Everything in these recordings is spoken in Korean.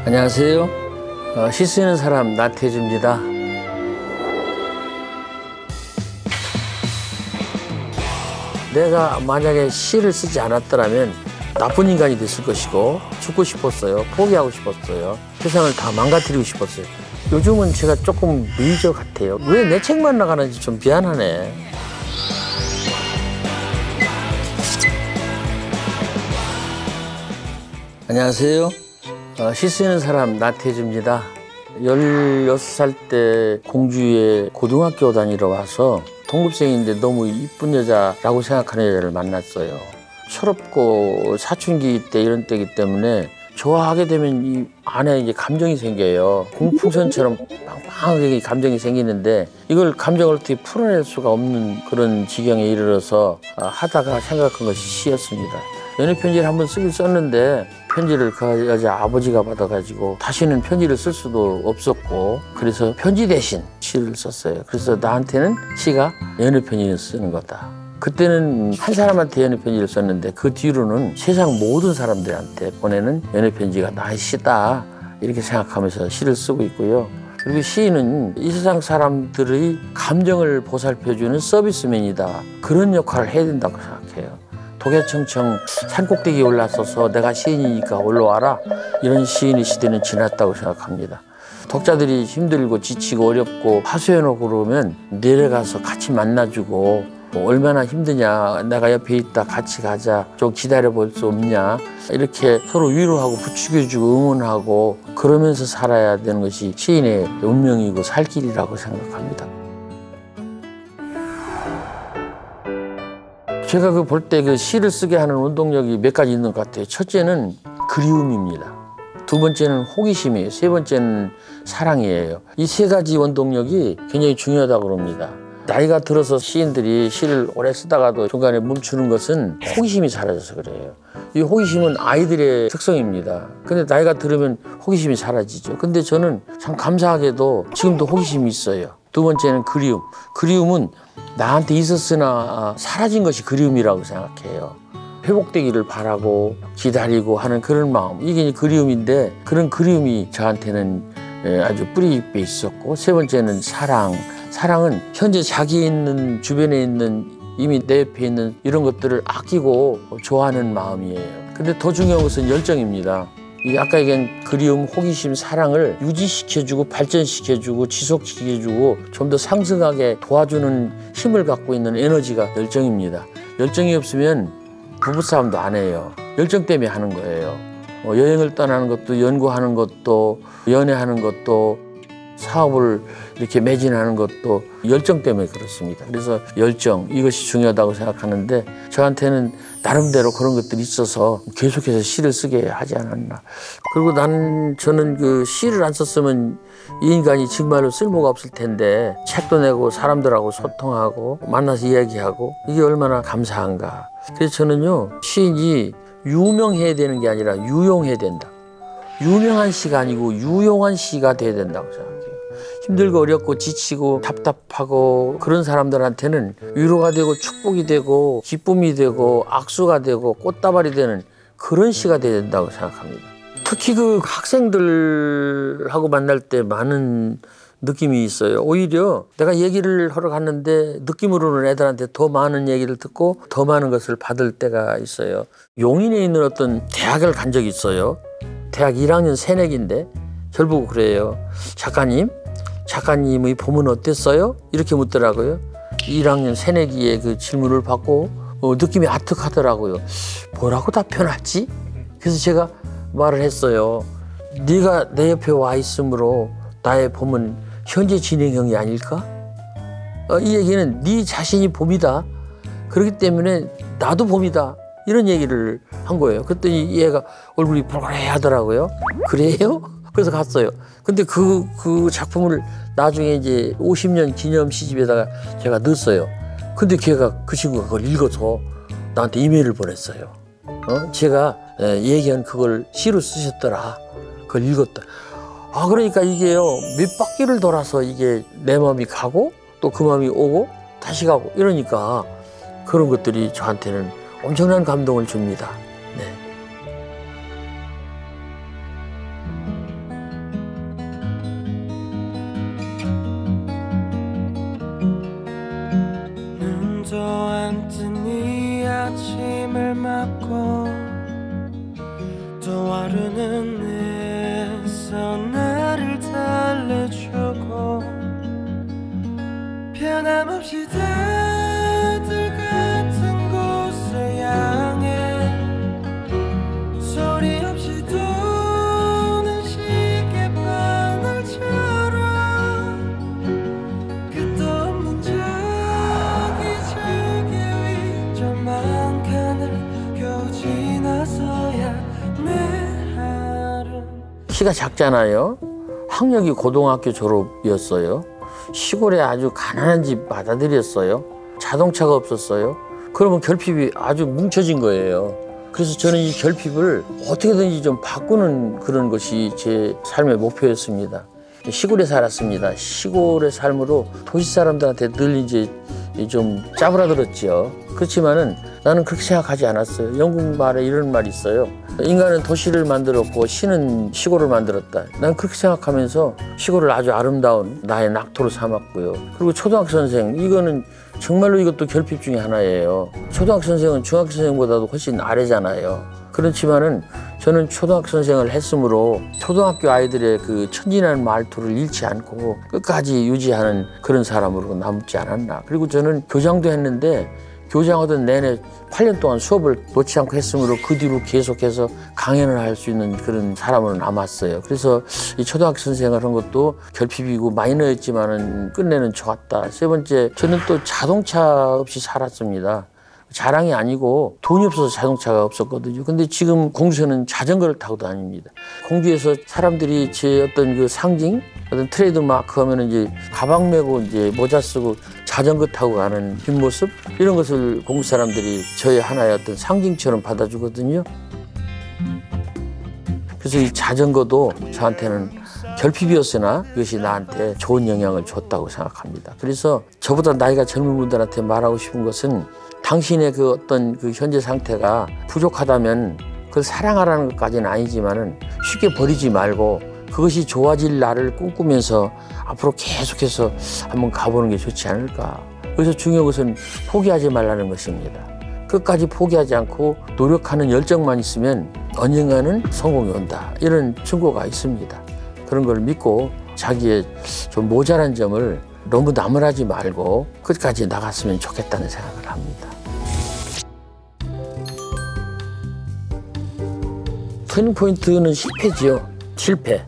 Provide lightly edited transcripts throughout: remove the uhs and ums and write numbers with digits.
안녕하세요. 시 쓰는 사람 나태주입니다. 내가 만약에 시를 쓰지 않았더라면 나쁜 인간이 됐을 것이고 죽고 싶었어요. 포기하고 싶었어요. 세상을 다 망가뜨리고 싶었어요. 요즘은 제가 조금 미저 같아요. 왜 내 책만 나가는지 좀 미안하네. 안녕하세요. 시 쓰는 사람 나태주입니다. 16살 때 공주에 고등학교 다니러 와서 동급생인데 너무 이쁜 여자라고 생각하는 여자를 만났어요. 철없고 사춘기 때 이런 때이기 때문에 좋아하게 되면 이 안에 이제 감정이 생겨요. 공풍선처럼 빵빵하게 감정이 생기는데 이걸 감정을 어떻게 풀어낼 수가 없는 그런 지경에 이르러서 하다가 생각한 것이 시였습니다. 연애편지를 한번 쓰긴 썼는데 편지를 그 여자 아버지가 받아가지고 다시는 편지를 쓸 수도 없었고 그래서 편지 대신 시를 썼어요. 그래서 나한테는 시가 연애편지를 쓰는 거다. 그때는 한 사람한테 연애편지를 썼는데 그 뒤로는 세상 모든 사람들한테 보내는 연애편지가 나의 시다 이렇게 생각하면서 시를 쓰고 있고요. 그리고 시인은 이 세상 사람들의 감정을 보살펴주는 서비스맨이다. 그런 역할을 해야 된다고 생각해요. 도계청청 산꼭대기에 올라서서 내가 시인이니까 올라와라 이런 시인의 시대는 지났다고 생각합니다. 독자들이 힘들고 지치고 어렵고 하소연하고 그러면 내려가서 같이 만나주고 얼마나 힘드냐 내가 옆에 있다 같이 가자 좀 기다려볼 수 없냐 이렇게 서로 위로하고 부추겨주고 응원하고 그러면서 살아야 되는 것이 시인의 운명이고 살 길이라고 생각합니다. 제가 볼 때 그 시를 쓰게 하는 원동력이 몇 가지 있는 것 같아요. 첫째는 그리움입니다. 두 번째는 호기심이에요. 세 번째는 사랑이에요. 이 세 가지 원동력이 굉장히 중요하다고 그럽니다. 나이가 들어서 시인들이 시를 오래 쓰다가도 중간에 멈추는 것은 호기심이 사라져서 그래요. 이 호기심은 아이들의 특성입니다. 근데 나이가 들으면 호기심이 사라지죠. 근데 저는 참 감사하게도 지금도 호기심이 있어요. 두 번째는 그리움. 그리움은 나한테 있었으나 사라진 것이 그리움이라고 생각해요. 회복되기를 바라고 기다리고 하는 그런 마음. 이게 그리움인데 그런 그리움이 저한테는 아주 뿌리 깊게 있었고 세 번째는 사랑. 사랑은 현재 자기에 있는 주변에 있는 이미 내 옆에 있는 이런 것들을 아끼고 좋아하는 마음이에요. 근데 더 중요한 것은 열정입니다. 이 아까 얘기한 그리움, 호기심, 사랑을 유지시켜주고 발전시켜주고 지속시켜주고 좀 더 상승하게 도와주는 힘을 갖고 있는 에너지가 열정입니다. 열정이 없으면 부부싸움도 안 해요. 열정 때문에 하는 거예요. 여행을 떠나는 것도 연구하는 것도 연애하는 것도 사업을 이렇게 매진하는 것도 열정 때문에 그렇습니다. 그래서 열정 이것이 중요하다고 생각하는데 저한테는 나름대로 그런 것들이 있어서 계속해서 시를 쓰게 하지 않았나. 그리고 저는 그 시를 안 썼으면 이 인간이 정말로 쓸모가 없을 텐데 책도 내고 사람들하고 소통하고 만나서 이야기하고 이게 얼마나 감사한가. 그래서 저는요 시인이 유명해야 되는 게 아니라 유용해야 된다. 유명한 시가 아니고 유용한 시가 돼야 된다고 생각해요. 힘들고 어렵고 지치고 답답하고 그런 사람들한테는 위로가 되고 축복이 되고 기쁨이 되고 악수가 되고 꽃다발이 되는 그런 시가 돼야 된다고 생각합니다. 특히 그 학생들하고 만날 때 많은 느낌이 있어요. 오히려 내가 얘기를 하러 갔는데 느낌으로는 애들한테 더 많은 얘기를 듣고 더 많은 것을 받을 때가 있어요. 용인에 있는 어떤 대학을 간 적이 있어요. 대학 1학년 새내기인데 저를 보고 그래요. 작가님의 봄은 어땠어요? 이렇게 묻더라고요. 1학년 새내기의 그 질문을 받고 느낌이 아득하더라고요. 뭐라고 답변하지? 그래서 제가 말을 했어요. 네가 내 옆에 와 있으므로 나의 봄은 현재 진행형이 아닐까? 이 얘기는 네 자신이 봄이다. 그렇기 때문에 나도 봄이다. 이런 얘기를 한 거예요. 그랬더니 얘가 얼굴이 뻘뻘해 하더라고요. 그래요? 그래서 갔어요. 근데 그 작품을 나중에 이제 50년 기념 시집에다가 제가 넣었어요. 근데 그 친구가 그걸 읽어서 나한테 이메일을 보냈어요. 제가 얘기한 그걸 시로 쓰셨더라. 그걸 읽었다. 그러니까 이게요, 몇 바퀴를 돌아서 이게 내 마음이 가고 또 그 마음이 오고 다시 가고 이러니까 그런 것들이 저한테는 엄청난 감동을 줍니다. 네. 흐르는 내서 나를 달래주고 변함없이 다들 같은 곳을 향해 소리 없이 도는 시계바늘처럼 끝도 없는 저기 위험한 칸을 겨우 지나서야 내 하루. 키가 작잖아요. 학력이 고등학교 졸업이었어요. 시골에 아주 가난한 집 맏아들이었어요. 자동차가 없었어요. 그러면 결핍이 아주 뭉쳐진 거예요. 그래서 저는 이 결핍을 어떻게든지 좀 바꾸는 그런 것이 제 삶의 목표였습니다. 시골에 살았습니다. 시골의 삶으로 도시 사람들한테 늘 이제 좀 짜부라들었지요. 그렇지만은 나는 그렇게 생각하지 않았어요. 영국 말에 이런 말이 있어요. 인간은 도시를 만들었고 신은 시골을 만들었다. 난 그렇게 생각하면서 시골을 아주 아름다운 나의 낙토로 삼았고요. 그리고 초등학교 선생, 이거는 정말로 이것도 결핍 중에 하나예요. 초등학교 선생은 중학교 선생보다도 훨씬 아래잖아요. 그렇지만은 저는 초등학교 선생을 했으므로 초등학교 아이들의 그 천진한 말투를 잃지 않고 끝까지 유지하는 그런 사람으로 남지 않았나. 그리고 저는 교장도 했는데 교장하던 내내 8년 동안 수업을 놓지 않고 했으므로 그 뒤로 계속해서 강연을 할 수 있는 그런 사람으로 남았어요. 그래서 이 초등학교 선생을 한 것도 결핍이고 마이너였지만은 끝내는 좋았다. 세 번째, 저는 또 자동차 없이 살았습니다. 자랑이 아니고 돈이 없어서 자동차가 없었거든요. 근데 지금 공주에는 자전거를 타고 다닙니다. 공주에서 사람들이 제 어떤 그 상징, 어떤 트레이드 마크 하면은 이제 가방 메고 이제 모자 쓰고 자전거 타고 가는 뒷모습, 이런 것을 공주 사람들이 저의 하나의 어떤 상징처럼 받아주거든요. 그래서 이 자전거도 저한테는 결핍이었으나 이것이 나한테 좋은 영향을 줬다고 생각합니다. 그래서 저보다 나이가 젊은 분들한테 말하고 싶은 것은 당신의 그 어떤 그 현재 상태가 부족하다면 그걸 사랑하라는 것까지는 아니지만은 쉽게 버리지 말고 그것이 좋아질 날을 꿈꾸면서 앞으로 계속해서 한번 가보는 게 좋지 않을까. 그래서 중요한 것은 포기하지 말라는 것입니다. 끝까지 포기하지 않고 노력하는 열정만 있으면 언젠가는 성공이 온다. 이런 충고가 있습니다. 그런 걸 믿고 자기의 좀 모자란 점을 너무 나무라지 말고 끝까지 나갔으면 좋겠다는 생각을 합니다. 터닝포인트는 실패지요. 실패.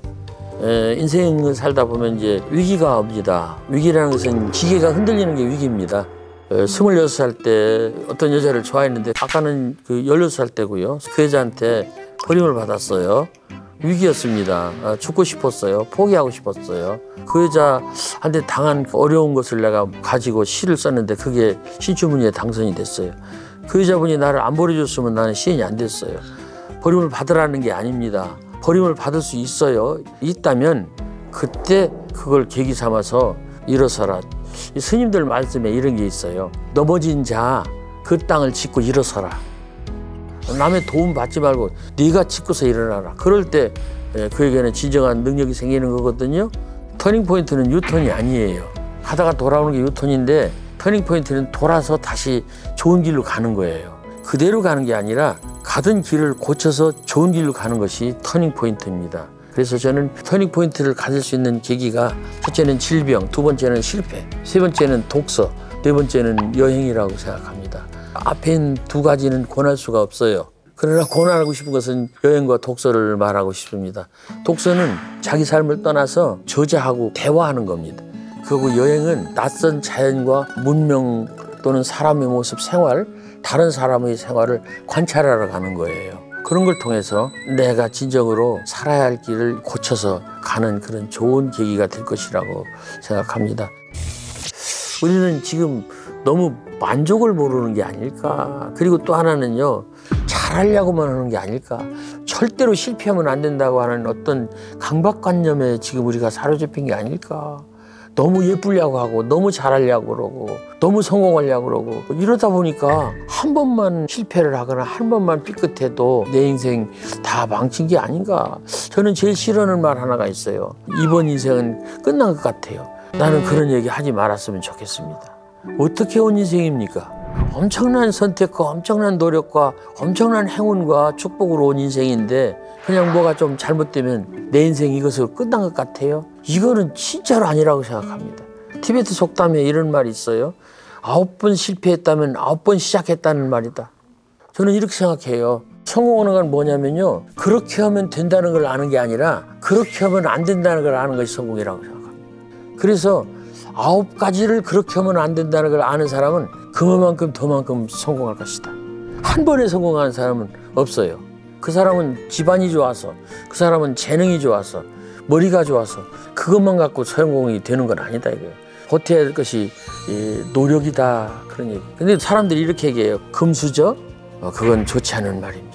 인생을 살다 보면 이제 위기가 옵니다. 위기라는 것은 기계가 흔들리는 게 위기입니다. 26살 때 어떤 여자를 좋아했는데, 아까는 그 16살 때고요. 그 여자한테 버림을 받았어요. 위기였습니다. 죽고 싶었어요. 포기하고 싶었어요. 그 여자한테 당한 어려운 것을 내가 가지고 시를 썼는데 그게 시주문의에 당선이 됐어요. 그 여자분이 나를 안 버려줬으면 나는 시인이 안 됐어요. 버림을 받으라는 게 아닙니다. 버림을 받을 수 있어요. 있다면 그때 그걸 계기 삼아서 일어서라. 이 스님들 말씀에 이런 게 있어요. 넘어진 자 그 땅을 짚고 일어서라. 남의 도움 받지 말고 네가 짚고서 일어나라. 그럴 때 그에게는 진정한 능력이 생기는 거거든요. 터닝포인트는 유턴이 아니에요. 가다가 돌아오는 게 유턴인데, 터닝포인트는 돌아서 다시 좋은 길로 가는 거예요. 그대로 가는 게 아니라 가던 길을 고쳐서 좋은 길로 가는 것이 터닝포인트입니다. 그래서 저는 터닝포인트를 가질 수 있는 계기가, 첫째는 질병, 두 번째는 실패, 세 번째는 독서, 네 번째는 여행이라고 생각합니다. 앞에 있는 두 가지는 권할 수가 없어요. 그러나 권하고 싶은 것은 여행과 독서를 말하고 싶습니다. 독서는 자기 삶을 떠나서 저자하고 대화하는 겁니다. 그리고 여행은 낯선 자연과 문명 또는 사람의 모습, 생활, 다른 사람의 생활을 관찰하러 가는 거예요. 그런 걸 통해서 내가 진정으로 살아야 할 길을 고쳐서 가는 그런 좋은 계기가 될 것이라고 생각합니다. 우리는 지금 너무 만족을 모르는 게 아닐까. 그리고 또 하나는요, 잘하려고만 하는 게 아닐까. 절대로 실패하면 안 된다고 하는 어떤 강박관념에 지금 우리가 사로잡힌 게 아닐까. 너무 예쁘려고 하고, 너무 잘하려고 그러고, 너무 성공하려고 그러고, 이러다 보니까 한 번만 실패를 하거나 한 번만 삐끗해도 내 인생 다 망친 게 아닌가. 저는 제일 싫어하는 말 하나가 있어요. 이번 인생은 끝난 것 같아요. 나는 그런 얘기 하지 말았으면 좋겠습니다. 어떻게 온 인생입니까? 엄청난 선택과 엄청난 노력과 엄청난 행운과 축복으로 온 인생인데 그냥 뭐가 좀 잘못되면 내 인생 이것으로 끝난 것 같아요. 이거는 진짜로 아니라고 생각합니다. 티베트 속담에 이런 말이 있어요. 9번 실패했다면 9번 시작했다는 말이다. 저는 이렇게 생각해요. 성공하는 건 뭐냐면요, 그렇게 하면 된다는 걸 아는 게 아니라 그렇게 하면 안 된다는 걸 아는 것이 성공이라고 생각합니다. 그래서 9가지를 그렇게 하면 안 된다는 걸 아는 사람은 그만큼 더만큼 성공할 것이다. 한 번에 성공하는 사람은 없어요. 그 사람은 집안이 좋아서, 그 사람은 재능이 좋아서, 머리가 좋아서 그것만 갖고 성공이 되는 건 아니다 이거예요. 버텨야 할 것이 노력이다, 그런 얘기. 근데 사람들이 이렇게 얘기해요. 금수저? 그건 좋지 않은 말입니다.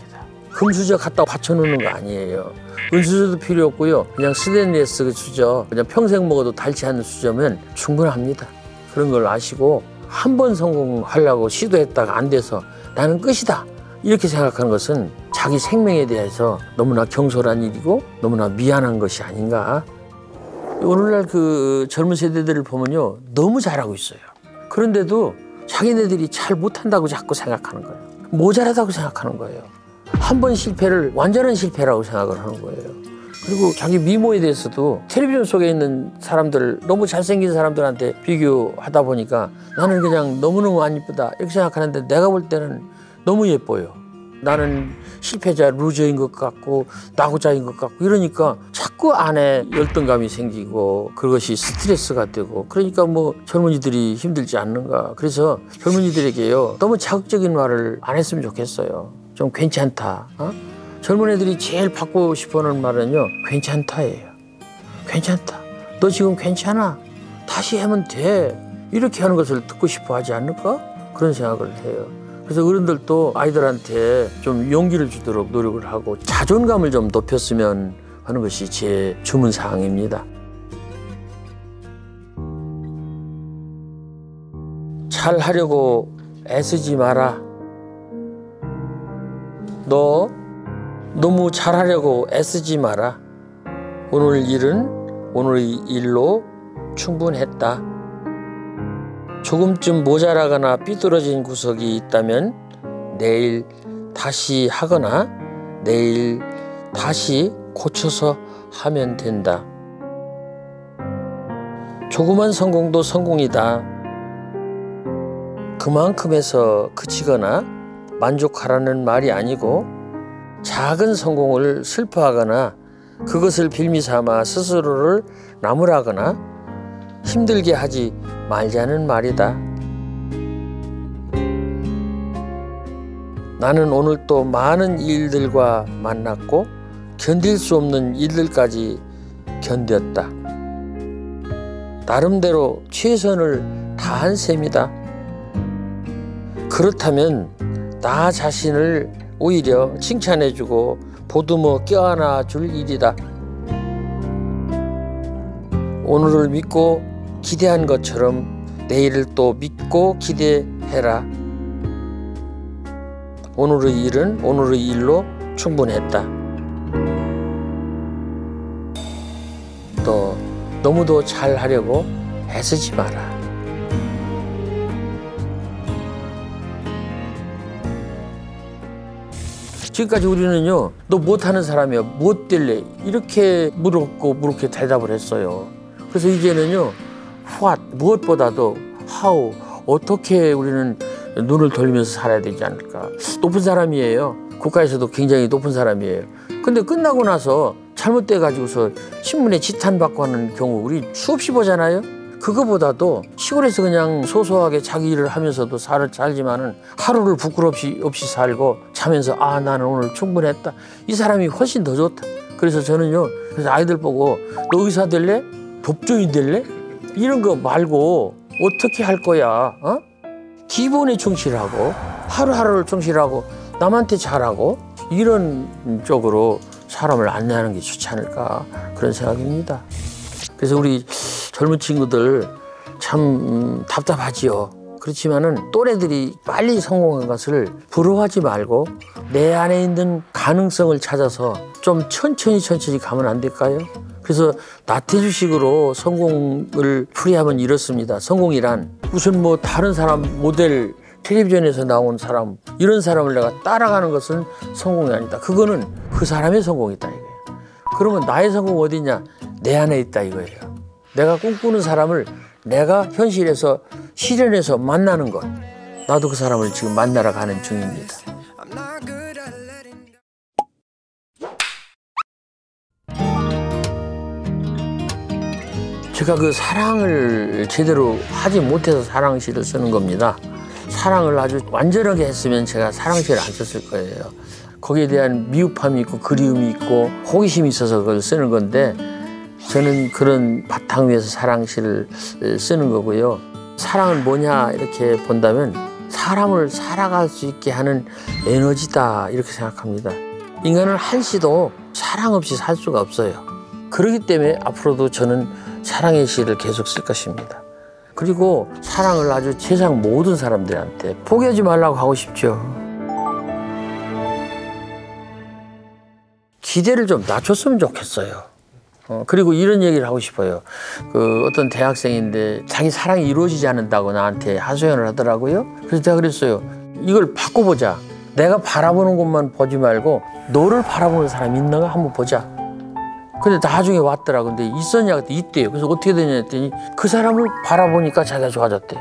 금수저 갖다 받쳐놓는 거 아니에요. 은수저도 필요 없고요. 그냥 스테인리스 수저, 그냥 평생 먹어도 닳지 않는 수저면 충분합니다. 그런 걸 아시고 한 번 성공하려고 시도했다가 안 돼서 나는 끝이다, 이렇게 생각하는 것은 자기 생명에 대해서 너무나 경솔한 일이고 너무나 미안한 것이 아닌가. 오늘날 그 젊은 세대들을 보면요, 너무 잘하고 있어요. 그런데도 자기네들이 잘 못한다고 자꾸 생각하는 거예요. 모자라다고 생각하는 거예요. 한 번 실패를 완전한 실패라고 생각을 하는 거예요. 그리고 자기 미모에 대해서도 텔레비전 속에 있는 사람들, 너무 잘생긴 사람들한테 비교하다 보니까 나는 그냥 너무너무 안 이쁘다 이렇게 생각하는데 내가 볼 때는 너무 예뻐요. 나는 실패자, 루저인 것 같고 낙오자인 것 같고 이러니까 자꾸 안에 열등감이 생기고 그것이 스트레스가 되고, 그러니까 뭐 젊은이들이 힘들지 않는가. 그래서 젊은이들에게요, 너무 자극적인 말을 안 했으면 좋겠어요. 좀 괜찮다. 젊은 애들이 제일 받고 싶어하는 말은요, 괜찮다예요. 괜찮다. 너 지금 괜찮아. 다시 하면 돼. 이렇게 하는 것을 듣고 싶어 하지 않을까? 그런 생각을 해요. 그래서 어른들도 아이들한테 좀 용기를 주도록 노력을 하고 자존감을 좀 높였으면 하는 것이 제 주문 사항입니다. 잘 하려고 애쓰지 마라. 너 너무 잘하려고 애쓰지 마라. 오늘 일은 오늘의 일로 충분했다. 조금쯤 모자라거나 삐뚤어진 구석이 있다면 내일 다시 하거나 내일 다시 고쳐서 하면 된다. 조그만 성공도 성공이다. 그만큼에서 그치거나 만족하라는 말이 아니고 작은 성공을 슬퍼하거나 그것을 빌미 삼아 스스로를 나무라거나 힘들게 하지 말자는 말이다. 나는 오늘 또 많은 일들과 만났고 견딜 수 없는 일들까지 견뎠다. 나름대로 최선을 다한 셈이다. 그렇다면 나 자신을 오히려 칭찬해주고 보듬어 껴안아 줄 일이다. 오늘을 믿고 기대한 것처럼 내일을 또 믿고 기대해라. 오늘의 일은 오늘의 일로 충분했다. 또 너무도 잘하려고 애쓰지 마라. 지금까지 우리는요, 너 못하는 사람이야, 못 될래, 이렇게 물었고 그렇게 대답을 했어요. 그래서 이제는요, what, 무엇보다도 how, 어떻게 우리는 눈을 돌리면서 살아야 되지 않을까. 높은 사람이에요. 국가에서도 굉장히 높은 사람이에요. 근데 끝나고 나서 잘못돼 가지고서 신문에 지탄받고 하는 경우 우리 수없이 보잖아요. 그거보다도 시골에서 그냥 소소하게 자기 일을 하면서도 살지만은 하루를 부끄럽지 없이 살고 자면서 아, 나는 오늘 충분했다, 이 사람이 훨씬 더 좋다. 그래서 저는요, 그래서 아이들 보고 너 의사 될래? 법조인 될래? 이런 거 말고 어떻게 할 거야? 기본에 충실하고 하루하루를 충실하고 남한테 잘하고 이런 쪽으로 사람을 안내하는 게 좋지 않을까, 그런 생각입니다. 그래서 우리 젊은 친구들 참 답답하지요. 그렇지만은 또래들이 빨리 성공한 것을 부러워하지 말고 내 안에 있는 가능성을 찾아서 좀 천천히 가면 안 될까요? 그래서 나태주식으로 성공을 풀이하면 이렇습니다. 성공이란 무슨 뭐 다른 사람 모델 텔레비전에서 나온 사람, 이런 사람을 내가 따라가는 것은 성공이 아니다. 그거는 그 사람의 성공이다 이거예요. 그러면 나의 성공 어디냐? 내 안에 있다 이거예요. 내가 꿈꾸는 사람을 내가 현실에서 실현해서 만나는 것. 나도 그 사람을 지금 만나러 가는 중입니다. 제가 그 사랑을 제대로 하지 못해서 사랑시를 쓰는 겁니다. 사랑을 아주 완전하게 했으면 제가 사랑시를 안 썼을 거예요. 거기에 대한 미흡함이 있고 그리움이 있고 호기심이 있어서 그걸 쓰는 건데 저는 그런 바탕 위에서 사랑시를 쓰는 거고요. 사랑은 뭐냐 이렇게 본다면 사람을 살아갈 수 있게 하는 에너지다 이렇게 생각합니다. 인간은 한시도 사랑 없이 살 수가 없어요. 그렇기 때문에 앞으로도 저는 사랑의 시를 계속 쓸 것입니다. 그리고 사랑을 아주 세상 모든 사람들한테 포기하지 말라고 하고 싶죠. 기대를 좀 낮췄으면 좋겠어요. 그리고 이런 얘기를 하고 싶어요. 그 어떤 대학생인데 자기 사랑이 이루어지지 않는다고 나한테 하소연을 하더라고요. 그래서 제가 그랬어요. 이걸 바꿔보자. 내가 바라보는 것만 보지 말고 너를 바라보는 사람이 있는가 한번 보자. 근데 나중에 왔더라. 근데 있었냐? 그때 있대요. 그래서 어떻게 되냐 했더니 그 사람을 바라보니까 자기가 좋아졌대요.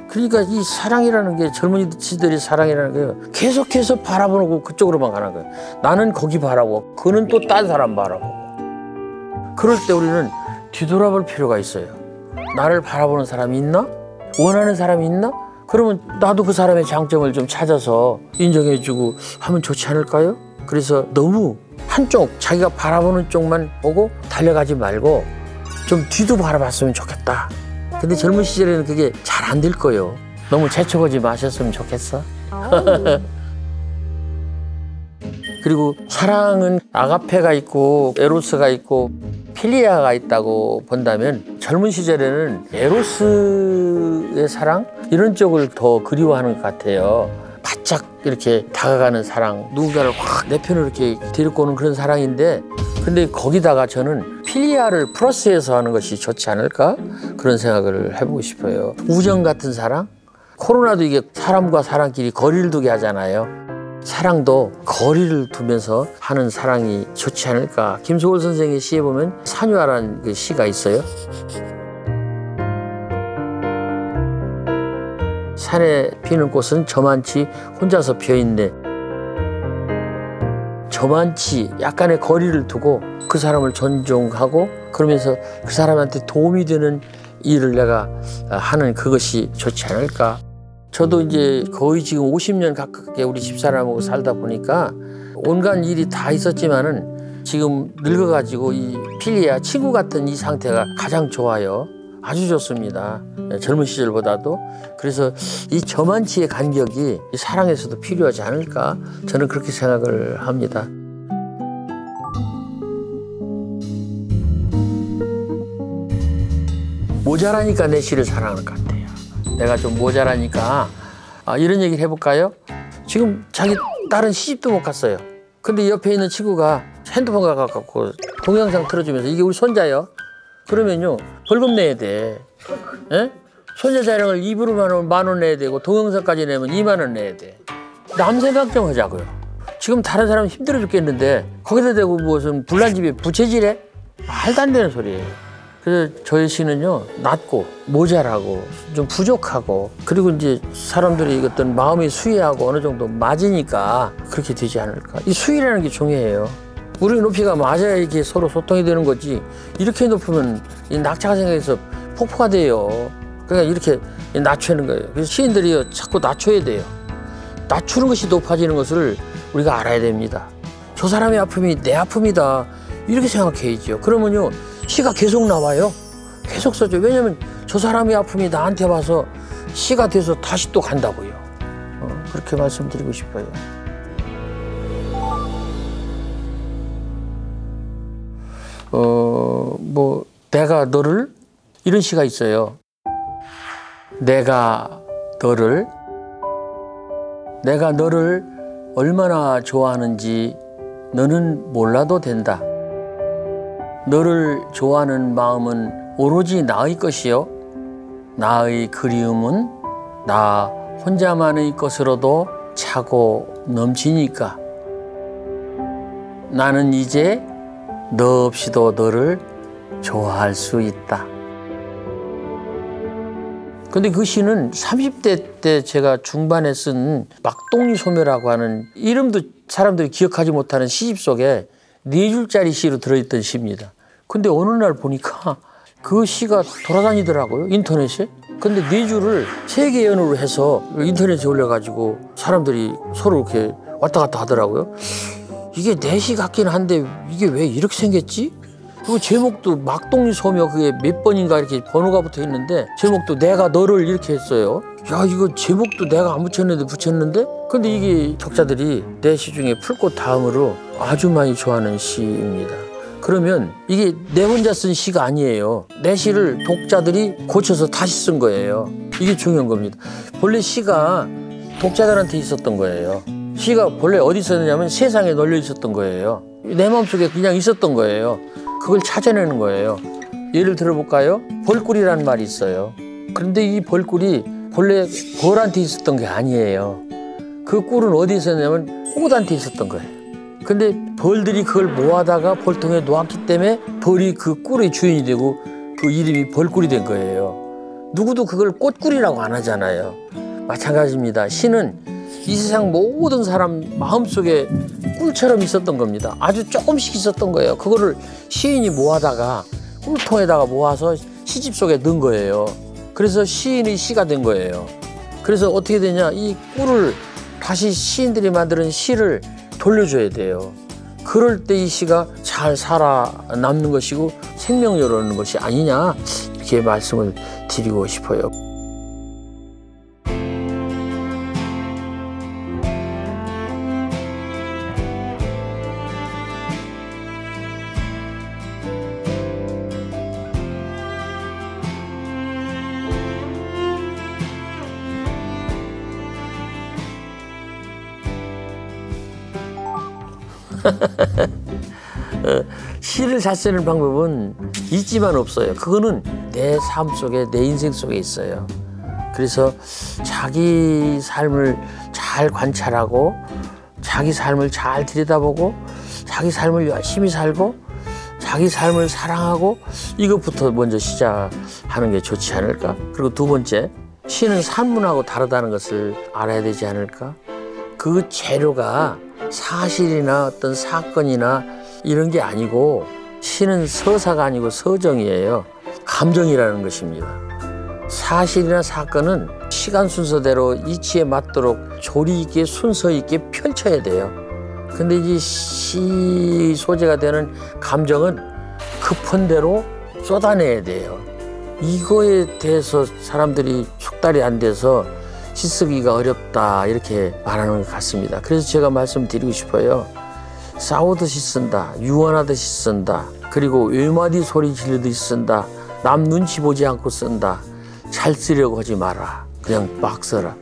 그러니까 이 사랑이라는 게 젊은이들이 사랑이라는 게 계속해서 바라보고 그쪽으로만 가는 거예요. 나는 거기 바라보고 그는 또 딴 사람 바라보고. 그럴 때 우리는 뒤돌아볼 필요가 있어요. 나를 바라보는 사람이 있나? 원하는 사람이 있나? 그러면 나도 그 사람의 장점을 좀 찾아서 인정해주고 하면 좋지 않을까요? 그래서 너무 한쪽 자기가 바라보는 쪽만 보고 달려가지 말고 좀 뒤도 바라봤으면 좋겠다. 근데 젊은 시절에는 그게 잘 안 될 거예요. 너무 재촉하지 마셨으면 좋겠어. 그리고 사랑은 아가페가 있고 에로스가 있고 필리아가 있다고 본다면 젊은 시절에는 에로스의 사랑 이런 쪽을 더 그리워하는 것 같아요. 바짝 이렇게 다가가는 사랑, 누군가를 확 내 편으로 이렇게 데리고 오는 그런 사랑인데 근데 거기다가 저는 필리아를 플러스해서 하는 것이 좋지 않을까? 그런 생각을 해보고 싶어요. 우정 같은 사랑? 코로나도 이게 사람과 사람끼리 거리를 두게 하잖아요. 사랑도 거리를 두면서 하는 사랑이 좋지 않을까. 김소월 선생의 시에 보면 산유아라는 그 시가 있어요. 산에 피는 꽃은 저만치 혼자서 피어있네. 저만치 약간의 거리를 두고 그 사람을 존중하고 그러면서 그 사람한테 도움이 되는 일을 내가 하는 그것이 좋지 않을까. 저도 이제 거의 지금 50년 가깝게 우리 집사람하고 살다 보니까 온갖 일이 다 있었지만은 지금 늙어가지고 이 필리아 친구 같은 이 상태가 가장 좋아요. 아주 좋습니다. 젊은 시절보다도. 그래서 이 저만치의 간격이 이 사랑에서도 필요하지 않을까 저는 그렇게 생각을 합니다. 모자라니까 내 시를 사랑하는 것 같아요. 내가 좀 모자라니까 이런 얘기를 해볼까요? 지금 자기 딸은 시집도 못 갔어요. 근데 옆에 있는 친구가 핸드폰 갖고 동영상 틀어주면서 이게 우리 손자예요. 그러면요 벌금 내야 돼. 에? 손자 자랑을 입으로 만 원 내야 되고 동영상까지 내면 2만 원 내야 돼. 남 생각 좀 하자고요. 지금 다른 사람 힘들어 죽겠는데 거기다 대고 무슨 불난집에 부채질해? 말도 안 되는 소리예요. 그래서 저희 시는요 낮고 모자라고 좀 부족하고 그리고 이제 사람들이 어떤 마음이 수위하고 어느 정도 맞으니까 그렇게 되지 않을까. 이 수위라는 게 중요해요. 우리 높이가 맞아야 이렇게 서로 소통이 되는 거지. 이렇게 높으면 이 낙차가 생겨서 폭포가 돼요. 그러니까 이렇게 낮추는 거예요. 그래서 시인들이요 자꾸 낮춰야 돼요. 낮추는 것이 높아지는 것을 우리가 알아야 됩니다. 저 사람의 아픔이 내 아픔이다 이렇게 생각해야죠. 그러면요 시가 계속 나와요. 계속 써줘. 왜냐면 저 사람의 아픔이 나한테 와서 시가 돼서 다시 또 간다고요. 그렇게 말씀드리고 싶어요. 뭐 내가 너를 이런 시가 있어요. 내가 너를 얼마나 좋아하는지 너는 몰라도 된다. 너를 좋아하는 마음은 오로지 나의 것이요 나의 그리움은 나 혼자만의 것으로도 차고 넘치니까 나는 이제 너 없이도 너를 좋아할 수 있다. 근데 그 시는 30대 때 제가 중반에 쓴 막동리 소묘라고 하는 이름도 사람들이 기억하지 못하는 시집 속에 4줄짜리 시로 들어있던 시입니다. 근데 어느 날 보니까 그 시가 돌아다니더라고요, 인터넷에. 근데 4줄을 세계연으로 해서 인터넷에 올려가지고 사람들이 서로 이렇게 왔다 갔다 하더라고요. 이게 내 시 같긴 한데 이게 왜 이렇게 생겼지? 그리고 제목도 막동리 소묘, 그게 몇 번인가 이렇게 번호가 붙어 있는데 제목도 내가 너를 이렇게 했어요. 야, 이거 제목도 내가 안 붙였는데 근데 이게 독자들이 내 시 중에 풀꽃 다음으로 아주 많이 좋아하는 시입니다. 그러면 이게 내 혼자 쓴 시가 아니에요. 내 시를 독자들이 고쳐서 다시 쓴 거예요. 이게 중요한 겁니다. 본래 시가 독자들한테 있었던 거예요. 시가 본래 어디 있었냐면 세상에 널려 있었던 거예요. 내 마음속에 그냥 있었던 거예요. 그걸 찾아내는 거예요. 예를 들어볼까요? 벌꿀이라는 말이 있어요. 그런데 이 벌꿀이 본래 벌한테 있었던 게 아니에요. 그 꿀은 어디 있었냐면 꽃한테 있었던 거예요. 근데 벌들이 그걸 모아다가 벌통에 놓았기 때문에 벌이 그 꿀의 주인이 되고 그 이름이 벌꿀이 된 거예요. 누구도 그걸 꽃꿀이라고 안 하잖아요. 마찬가지입니다. 시는 이 세상 모든 사람 마음속에 꿀처럼 있었던 겁니다. 아주 조금씩 있었던 거예요. 그거를 시인이 모아다가 꿀통에다가 모아서 시집 속에 넣은 거예요. 그래서 시인의 시가 된 거예요. 그래서 어떻게 되냐, 이 꿀을 다시 시인들이 만드는 시를 돌려줘야 돼요. 그럴 때 이 시가 잘 살아남는 것이고 생명력을 얻는 것이 아니냐, 이렇게 말씀을 드리고 싶어요. 시를 잘 쓰는 방법은 있지만 없어요. 그거는 내 삶 속에, 내 인생 속에 있어요. 그래서 자기 삶을 잘 관찰하고 자기 삶을 잘 들여다보고 자기 삶을 열심히 살고 자기 삶을 사랑하고 이것부터 먼저 시작하는 게 좋지 않을까. 그리고 두 번째, 시는 산문하고 다르다는 것을 알아야 되지 않을까. 그 재료가 사실이나 어떤 사건이나 이런 게 아니고 시는 서사가 아니고 서정이에요. 감정이라는 것입니다. 사실이나 사건은 시간 순서대로 이치에 맞도록 조리 있게 순서 있게 펼쳐야 돼요. 근데 이 시 소재가 되는 감정은 급한 대로 쏟아내야 돼요. 이거에 대해서 사람들이 숙달이 안 돼서 시 쓰기가 어렵다 이렇게 말하는 것 같습니다. 그래서 제가 말씀드리고 싶어요. 싸우듯이 쓴다, 유언하듯이 쓴다, 그리고 외마디 소리 지르듯이 쓴다, 남 눈치 보지 않고 쓴다, 잘 쓰려고 하지 마라, 그냥 막 써라.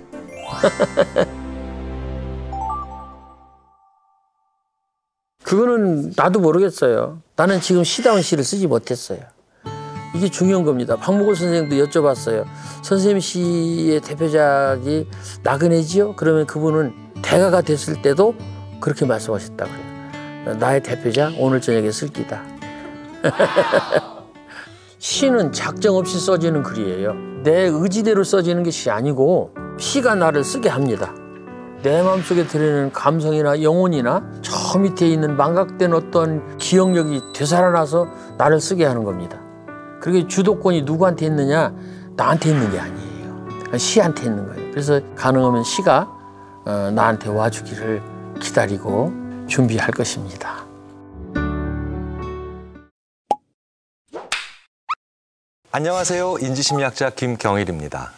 그거는 나도 모르겠어요. 나는 지금 시다운 시를 쓰지 못했어요. 이게 중요한 겁니다. 박목월 선생님도 여쭤봤어요. 선생님 시의 대표작이 나그네지요? 그러면 그분은 대가가 됐을 때도 그렇게 말씀하셨다고 해요. 나의 대표작 오늘 저녁에 쓸 기다. 시는 작정 없이 써지는 글이에요. 내 의지대로 써지는 것이 아니고 시가 나를 쓰게 합니다. 내 마음속에 들어있는 감성이나 영혼이나 저 밑에 있는 망각된 어떤 기억력이 되살아나서 나를 쓰게 하는 겁니다. 그게 주도권이 누구한테 있느냐? 나한테 있는 게 아니에요. 시한테 있는 거예요. 그래서 가능하면 시가 나한테 와주기를 기다리고 준비할 것입니다. 안녕하세요. 인지심리학자 김경일입니다.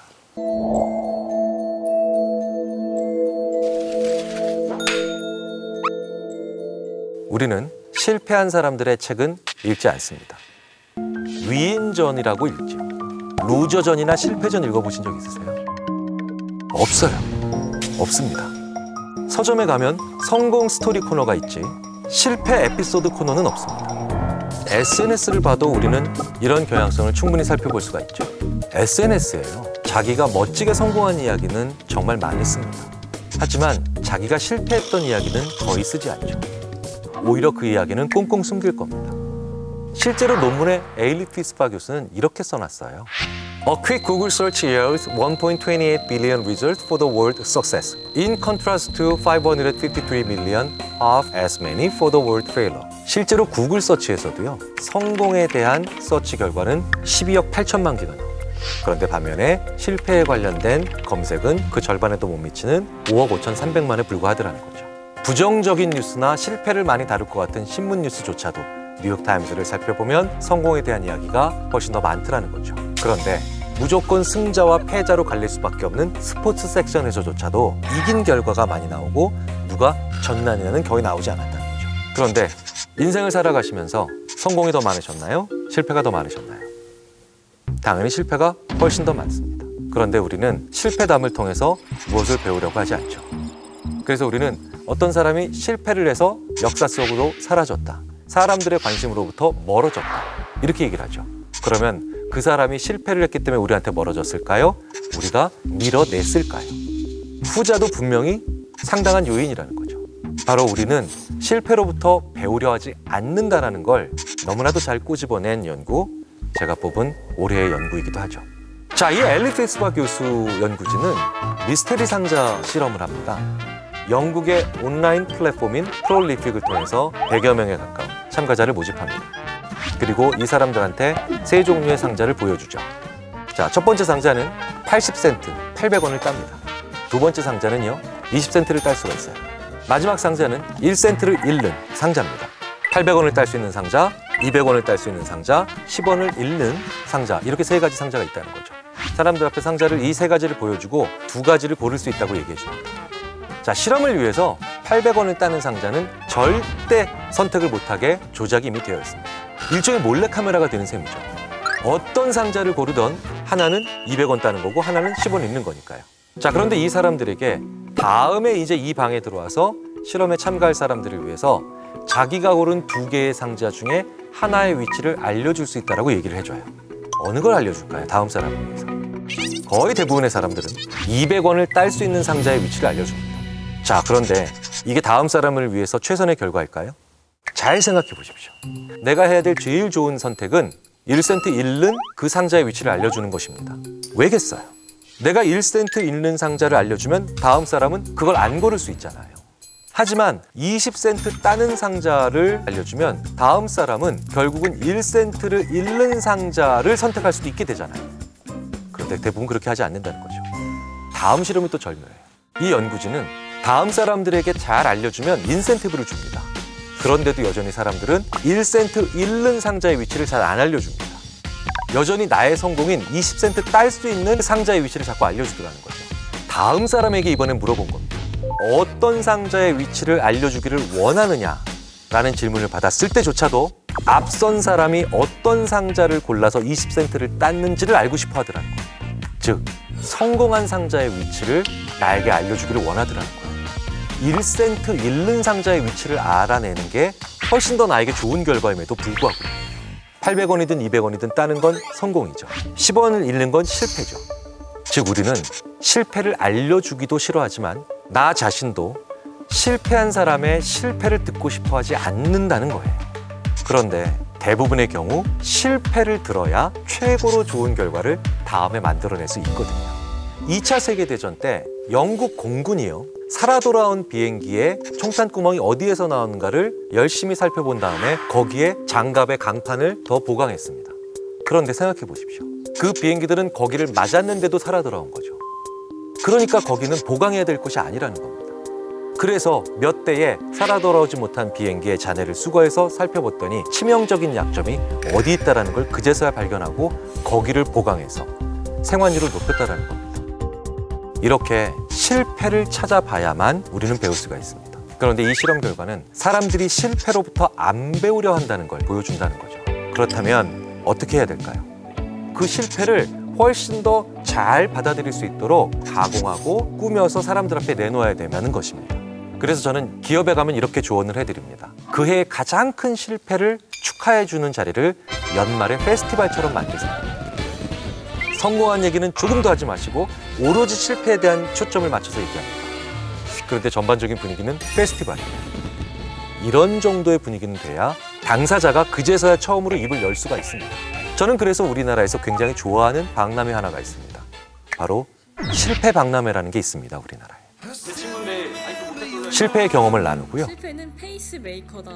우리는 실패한 사람들의 책은 읽지 않습니다. 위인전이라고 읽죠. 루저전이나 실패전 읽어보신 적 있으세요? 없어요. 없습니다. 서점에 가면 성공 스토리 코너가 있지 실패 에피소드 코너는 없습니다. SNS를 봐도 우리는 이런 경향성을 충분히 살펴볼 수가 있죠. SNS예요. 자기가 멋지게 성공한 이야기는 정말 많이 씁니다. 하지만 자기가 실패했던 이야기는 거의 쓰지 않죠. 오히려 그 이야기는 꽁꽁 숨길 겁니다. 실제로 논문에 에일리 피스바 교수는 이렇게 써놨어요. A quick Google search yields 1.28 billion results for the word success, in contrast to 553 million of as many for the word failure. 실제로 구글 서치에서도요, 성공에 대한 서치 결과는 12억 8천만 개가 나옵니다. 그런데 반면에 실패에 관련된 검색은 그 절반에도 못 미치는 5억 5,300만에 불과하더라는 거죠. 부정적인 뉴스나 실패를 많이 다룰 것 같은 신문 뉴스조차도 뉴욕타임즈를 살펴보면 성공에 대한 이야기가 훨씬 더 많더라는 거죠. 그런데 무조건 승자와 패자로 갈릴 수밖에 없는 스포츠 섹션에서조차도 이긴 결과가 많이 나오고 누가 졌느냐는 거의 나오지 않았다는 거죠. 그런데 인생을 살아가시면서 성공이 더 많으셨나요? 실패가 더 많으셨나요? 당연히 실패가 훨씬 더 많습니다. 그런데 우리는 실패담을 통해서 무엇을 배우려고 하지 않죠. 그래서 우리는 어떤 사람이 실패를 해서 역사 속으로 사라졌다, 사람들의 관심으로부터 멀어졌다, 이렇게 얘기를 하죠. 그러면 그 사람이 실패를 했기 때문에 우리한테 멀어졌을까요? 우리가 밀어냈을까요? 후자도 분명히 상당한 요인이라는 거죠. 바로 우리는 실패로부터 배우려 하지 않는다는 걸 너무나도 잘 꼬집어낸 연구, 제가 뽑은 올해의 연구이기도 하죠. 자, 이 엘리 피스바 교수 연구진은 미스테리 상자 실험을 합니다. 영국의 온라인 플랫폼인 프롤리픽을 통해서 100여 명에 가까운 참가자를 모집합니다. 그리고 이 사람들한테 세 종류의 상자를 보여주죠. 자, 첫 번째 상자는 80센트, 800원을 땁니다. 두 번째 상자는요, 20센트를 딸 수가 있어요. 마지막 상자는 1센트를 잃는 상자입니다. 800원을 딸 수 있는 상자, 200원을 딸 수 있는 상자, 10원을 잃는 상자, 이렇게 세 가지 상자가 있다는 거죠. 사람들 앞에 상자를 이 세 가지를 보여주고 두 가지를 고를 수 있다고 얘기해 줍니다. 자, 실험을 위해서 800원을 따는 상자는 절대 선택을 못하게 조작이 이미 되어 있습니다. 일종의 몰래카메라가 되는 셈이죠. 어떤 상자를 고르던 하나는 200원 따는 거고 하나는 10원 잃는 거니까요. 자, 그런데 이 사람들에게 다음에 이제 이 방에 들어와서 실험에 참가할 사람들을 위해서 자기가 고른 두 개의 상자 중에 하나의 위치를 알려줄 수 있다고 얘기를 해줘요. 어느 걸 알려줄까요? 다음 사람을 위해서. 거의 대부분의 사람들은 200원을 딸 수 있는 상자의 위치를 알려줍니다. 자, 그런데 이게 다음 사람을 위해서 최선의 결과일까요? 잘 생각해 보십시오. 내가 해야 될 제일 좋은 선택은 1센트 잃는 그 상자의 위치를 알려주는 것입니다. 왜겠어요? 내가 1센트 잃는 상자를 알려주면 다음 사람은 그걸 안 고를 수 있잖아요. 하지만 20센트 따는 상자를 알려주면 다음 사람은 결국은 1센트를 잃는 상자를 선택할 수도 있게 되잖아요. 그런데 대부분 그렇게 하지 않는다는 거죠. 다음 실험이 또 절묘해요. 이 연구진은 다음 사람들에게 잘 알려주면 인센티브를 줍니다. 그런데도 여전히 사람들은 1센트 잃는 상자의 위치를 잘 안 알려줍니다. 여전히 나의 성공인 20센트 딸 수 있는 상자의 위치를 자꾸 알려주더라는 거죠. 다음 사람에게 이번엔 물어본 겁니다. 어떤 상자의 위치를 알려주기를 원하느냐라는 질문을 받았을 때조차도 앞선 사람이 어떤 상자를 골라서 20센트를 땄는지를 알고 싶어 하더라는 거예요. 즉, 성공한 상자의 위치를 나에게 알려주기를 원하더라는 거예요. 1센트 잃는 상자의 위치를 알아내는 게 훨씬 더 나에게 좋은 결과임에도 불구하고 800원이든 200원이든 따는 건 성공이죠. 10원을 잃는 건 실패죠. 즉, 우리는 실패를 알려주기도 싫어하지만 나 자신도 실패한 사람의 실패를 듣고 싶어 하지 않는다는 거예요. 그런데 대부분의 경우 실패를 들어야 최고로 좋은 결과를 다음에 만들어낼 수 있거든요. 2차 세계대전 때 영국 공군이요, 살아 돌아온 비행기의 총탄구멍이 어디에서 나오는가를 열심히 살펴본 다음에 거기에 장갑의 강판을 더 보강했습니다. 그런데 생각해 보십시오. 그 비행기들은 거기를 맞았는데도 살아 돌아온 거죠. 그러니까 거기는 보강해야 될 것이 아니라는 겁니다. 그래서 몇 대의 살아 돌아오지 못한 비행기의 잔해를 수거해서 살펴봤더니 치명적인 약점이 어디 있다는 걸 그제서야 발견하고 거기를 보강해서 생환율을 높였다는 겁니다. 이렇게 실패를 찾아봐야만 우리는 배울 수가 있습니다. 그런데 이 실험 결과는 사람들이 실패로부터 안 배우려 한다는 걸 보여준다는 거죠. 그렇다면 어떻게 해야 될까요? 그 실패를 훨씬 더 잘 받아들일 수 있도록 가공하고 꾸며서 사람들 앞에 내놓아야 된다는 것입니다. 그래서 저는 기업에 가면 이렇게 조언을 해드립니다. 그 해의 가장 큰 실패를 축하해주는 자리를 연말에 페스티벌처럼 만드세요. 성공한 얘기는 조금도 하지 마시고 오로지 실패에 대한 초점을 맞춰서 얘기합니다. 그런데 전반적인 분위기는 페스티벌이에요. 이런 정도의 분위기는 돼야 당사자가 그제서야 처음으로 입을 열 수가 있습니다. 저는 그래서 우리나라에서 굉장히 좋아하는 박람회 하나가 있습니다. 바로 실패 박람회라는 게 있습니다, 우리나라에. 실패의 경험을 나누고요. 실패는 페이스메이커다.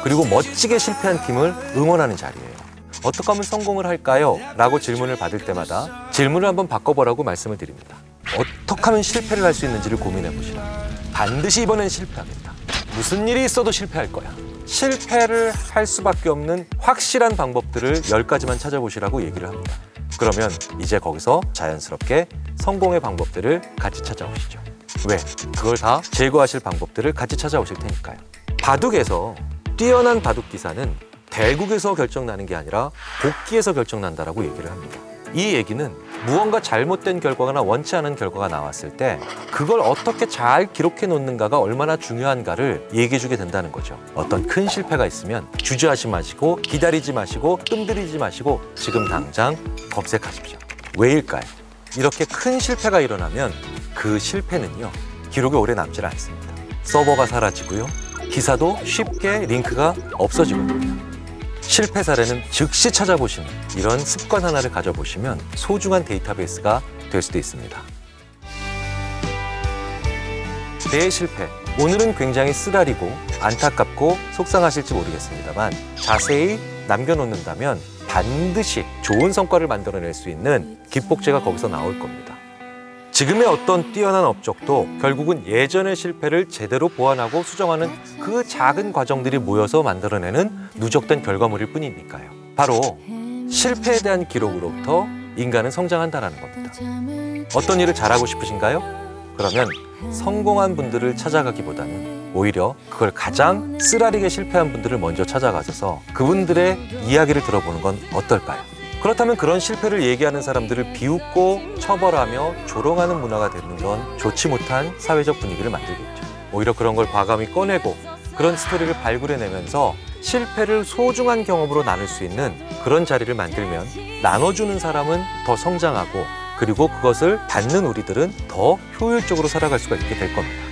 그리고 멋지게 실패한 팀을 응원하는 자리예요. 어떻게 하면 성공을 할까요? 라고 질문을 받을 때마다 질문을 한번 바꿔보라고 말씀을 드립니다. 어떻게 하면 실패를 할 수 있는지를 고민해 보시라. 반드시 이번엔 실패하겠다. 무슨 일이 있어도 실패할 거야. 실패를 할 수밖에 없는 확실한 방법들을 10가지만 찾아보시라고 얘기를 합니다. 그러면 이제 거기서 자연스럽게 성공의 방법들을 같이 찾아오시죠. 왜? 그걸 다 제거하실 방법들을 같이 찾아오실 테니까요. 바둑에서 뛰어난 바둑 기사는 대국에서 결정나는 게 아니라 복기에서 결정난다라고 얘기를 합니다. 이 얘기는 무언가 잘못된 결과나 원치 않은 결과가 나왔을 때 그걸 어떻게 잘 기록해 놓는가가 얼마나 중요한가를 얘기해 주게 된다는 거죠. 어떤 큰 실패가 있으면 주저하지 마시고 기다리지 마시고 뜸들이지 마시고 지금 당장 검색하십시오. 왜일까요? 이렇게 큰 실패가 일어나면 그 실패는요, 기록이 오래 남질 않습니다. 서버가 사라지고요, 기사도 쉽게 링크가 없어지거든요. 실패 사례는 즉시 찾아보시는 이런 습관 하나를 가져보시면 소중한 데이터베이스가 될 수도 있습니다. 대실패. 오늘은 굉장히 쓰라리고 안타깝고 속상하실지 모르겠습니다만 자세히 남겨놓는다면 반드시 좋은 성과를 만들어낼 수 있는 기폭제가 거기서 나올 겁니다. 지금의 어떤 뛰어난 업적도 결국은 예전의 실패를 제대로 보완하고 수정하는 그 작은 과정들이 모여서 만들어내는 누적된 결과물일 뿐이니까요. 바로 실패에 대한 기록으로부터 인간은 성장한다는 겁니다. 어떤 일을 잘하고 싶으신가요? 그러면 성공한 분들을 찾아가기보다는 오히려 그걸 가장 쓰라리게 실패한 분들을 먼저 찾아가셔서 그분들의 이야기를 들어보는 건 어떨까요? 그렇다면 그런 실패를 얘기하는 사람들을 비웃고 처벌하며 조롱하는 문화가 되는 건 좋지 못한 사회적 분위기를 만들겠죠. 오히려 그런 걸 과감히 꺼내고 그런 스토리를 발굴해내면서 실패를 소중한 경험으로 나눌 수 있는 그런 자리를 만들면 나눠주는 사람은 더 성장하고 그리고 그것을 받는 우리들은 더 효율적으로 살아갈 수가 있게 될 겁니다.